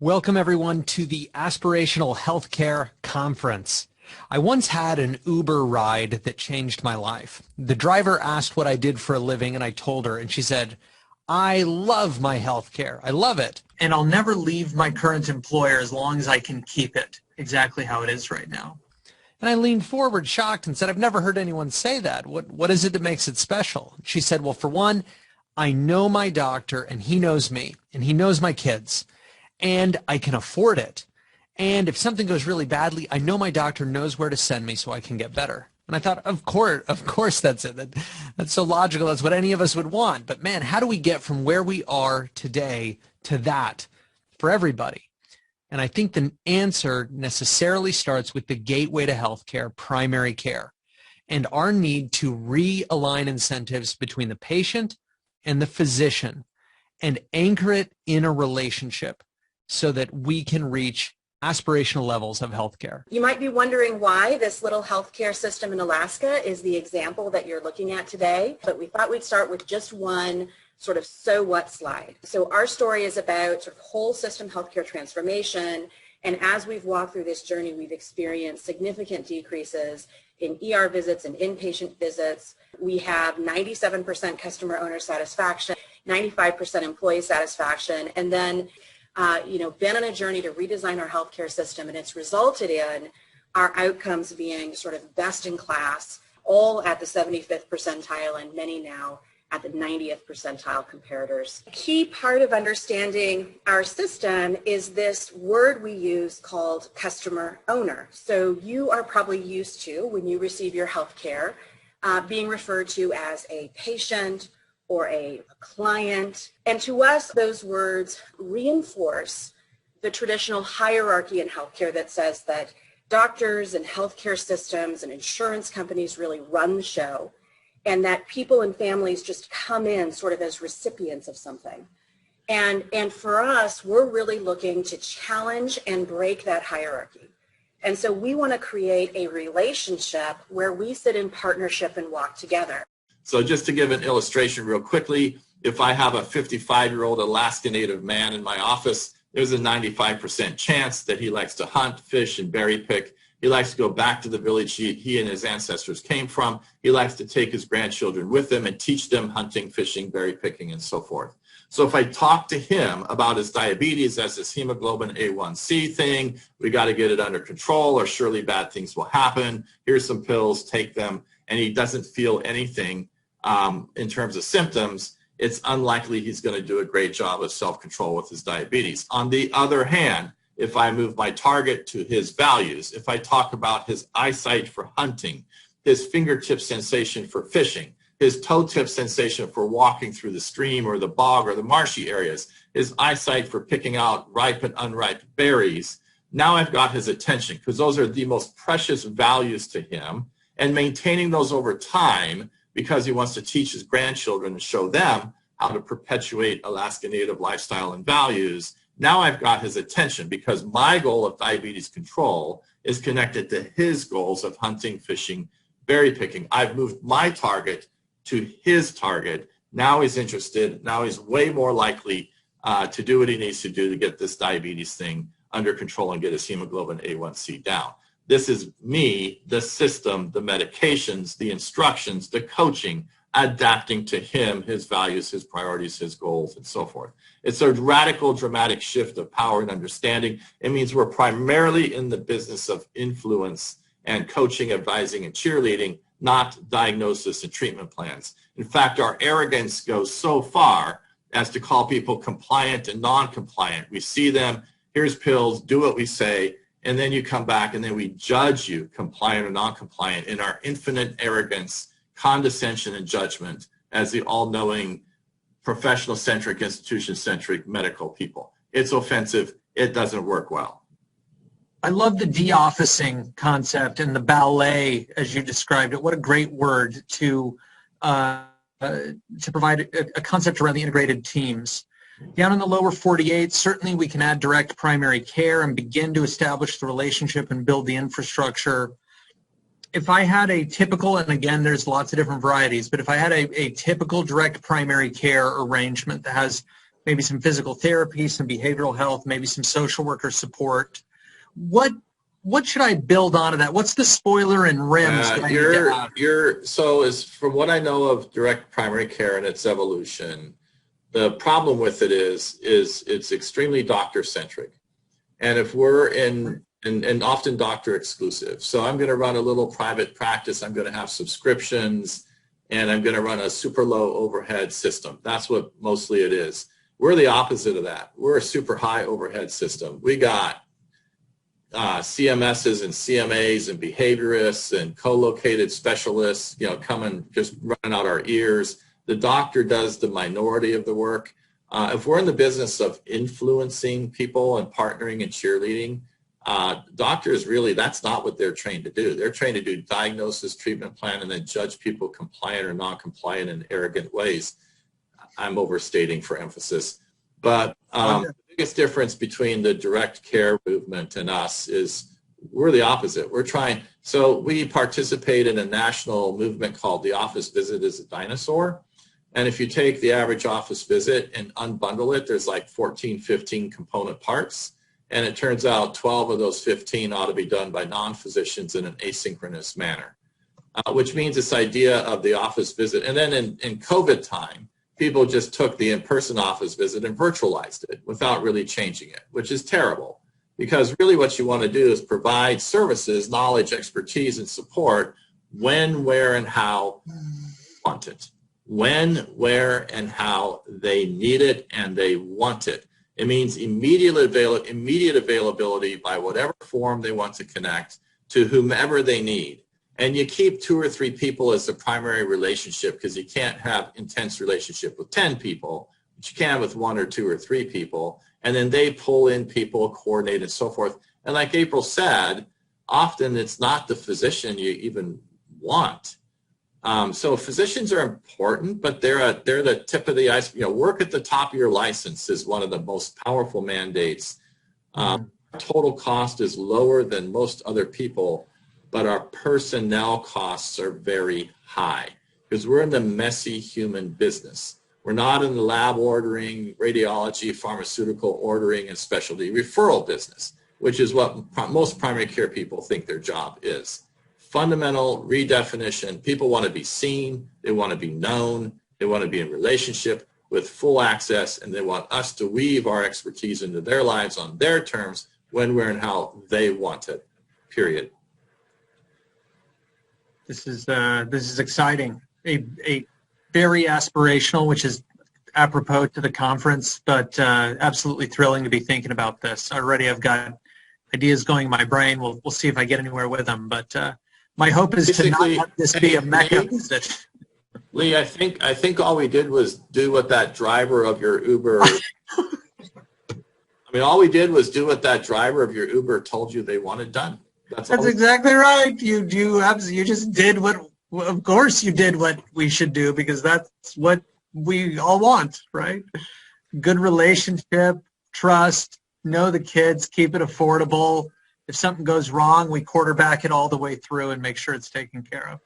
Welcome, everyone, to the Aspirational Healthcare Conference. I once had an Uber ride that changed my life. The driver asked what I did for a living, and I told her, and she said, "I love my healthcare. I love it, and I'll never leave my current employer as long as I can keep it exactly how it is right now." And I leaned forward, shocked, and said, "I've never heard anyone say that. What is it that makes it special?" She said, "Well, for one, I know my doctor, and he knows me, and he knows my kids. And I can afford it. And if something goes really badly, I know my doctor knows where to send me so I can get better." And I thought, of course that's it. That's so logical. That's what any of us would want. But man, how do we get from where we are today to that for everybody? And I think the answer necessarily starts with the gateway to healthcare, primary care, and our need to realign incentives between the patient and the physician and anchor it in a relationship so that we can reach aspirational levels of healthcare. You might be wondering why this little healthcare system in Alaska is the example that you're looking at today, but we thought we'd start with just one sort of so what slide. So our story is about sort of whole system healthcare transformation, and as we've walked through this journey, we've experienced significant decreases in ER visits and inpatient visits. We have 97% customer owner satisfaction, 95% employee satisfaction, and then been on a journey to redesign our healthcare system, and it's resulted in our outcomes being sort of best in class, all at the 75th percentile, and many now at the 90th percentile comparators. A key part of understanding our system is this word we use called customer owner. So you are probably used to, when you receive your healthcare, being referred to as a patient or a client. And to us, those words reinforce the traditional hierarchy in healthcare that says that doctors and healthcare systems and insurance companies really run the show, and that people and families just come in sort of as recipients of something. And for us, we're really looking to challenge and break that hierarchy. And so we want to create a relationship where we sit in partnership and walk together. So just to give an illustration real quickly, if I have a 55-year-old Alaska Native man in my office, there's a 95% chance that he likes to hunt, fish, and berry pick. He likes to go back to the village he and his ancestors came from. He likes to take his grandchildren with him and teach them hunting, fishing, berry picking, and so forth. So if I talk to him about his diabetes as this hemoglobin A1C thing, we got to get it under control or surely bad things will happen. Here's some pills, take them, and he doesn't feel anything in terms of symptoms, it's unlikely he's going to do a great job of self-control with his diabetes. On the other hand, if I move my target to his values, if I talk about his eyesight for hunting, his fingertip sensation for fishing, his toe tip sensation for walking through the stream or the bog or the marshy areas, his eyesight for picking out ripe and unripe berries, now I've got his attention because those are the most precious values to him, and maintaining those over time because he wants to teach his grandchildren and show them how to perpetuate Alaska Native lifestyle and values. Now I've got his attention because my goal of diabetes control is connected to his goals of hunting, fishing, berry picking. I've moved my target to his target. Now he's interested. Now he's way more likely to do what he needs to do to get this diabetes thing under control and get his hemoglobin A1C down. This is me, the system, the medications, the instructions, the coaching, adapting to him, his values, his priorities, his goals, and so forth. It's a radical, dramatic shift of power and understanding. It means we're primarily in the business of influence and coaching, advising, and cheerleading, not diagnosis and treatment plans. In fact, our arrogance goes so far as to call people compliant and non-compliant. We see them, here's pills, do what we say, and then you come back and then we judge you compliant or non-compliant in our infinite arrogance, condescension, and judgment as the all-knowing, professional-centric, institution-centric medical people. It's offensive. It doesn't work well. I love the de-officing concept and the ballet, as you described it. What a great word to provide a concept around the integrated teams. Down in the lower 48, certainly we can add direct primary care and begin to establish the relationship and build the infrastructure. If I had a typical, and again, there's lots of different varieties, but if I had a typical direct primary care arrangement that has maybe some physical therapy, some behavioral health, maybe some social worker support. What should I build onto that? What's the spoiler and rims that I need to have? So as from what I know of direct primary care and its evolution, the problem with it is it's extremely doctor centric. And if we're and often doctor exclusive. So I'm going to run a little private practice. I'm going to have subscriptions, and I'm going to run a super low overhead system. That's what mostly it is. We're the opposite of that. We're a super high overhead system. We got CMSs and CMAs and behaviorists and co-located specialists, coming, just running out our ears. The doctor does the minority of the work. If we're in the business of influencing people and partnering and cheerleading, doctors really, that's not what they're trained to do. They're trained to do diagnosis, treatment plan, and then judge people compliant or non-compliant in arrogant ways. I'm overstating for emphasis. But the biggest difference between the direct care movement and us is we're the opposite. So we participate in a national movement called The Office Visit is a Dinosaur. And if you take the average office visit and unbundle it, there's like 14, 15 component parts. And it turns out 12 of those 15 ought to be done by non-physicians in an asynchronous manner, which means this idea of the office visit. And then in COVID time, people just took the in-person office visit and virtualized it without really changing it, which is terrible. Because really what you want to do is provide services, knowledge, expertise, and support when, where, and how you want it. When, where, and how they need it and they want it. It means immediate availability by whatever form they want to connect to whomever they need. And you keep 2 or 3 people as the primary relationship, because you can't have intense relationship with 10 people, but you can with 1 or 2 or 3 people. And then they pull in people, coordinate, and so forth. And like April said, often it's not the physician you even want. So physicians are important, but they're the tip of the ice. Work at the top of your license is one of the most powerful mandates. Total cost is lower than most other people, but our personnel costs are very high because we're in the messy human business. We're not in the lab ordering, radiology, pharmaceutical ordering, and specialty referral business, which is what most primary care people think their job is. Fundamental redefinition. People want to be seen, they want to be known, they want to be in relationship with full access, and they want us to weave our expertise into their lives on their terms, when, where, and how they want it, period. This is exciting. A very aspirational, which is apropos to the conference, but absolutely thrilling to be thinking about this. Already I've got ideas going in my brain. We'll see if I get anywhere with them, but my hope is to not have this be a mecca visit. Lee, I think all we did was do what that driver of your Uber. All we did was do what that driver of your Uber told you they wanted done. That's exactly right. You just did what. Of course, you did what we should do, because that's what we all want, right? Good relationship, trust, know the kids, keep it affordable. If something goes wrong, we quarterback it all the way through and make sure it's taken care of.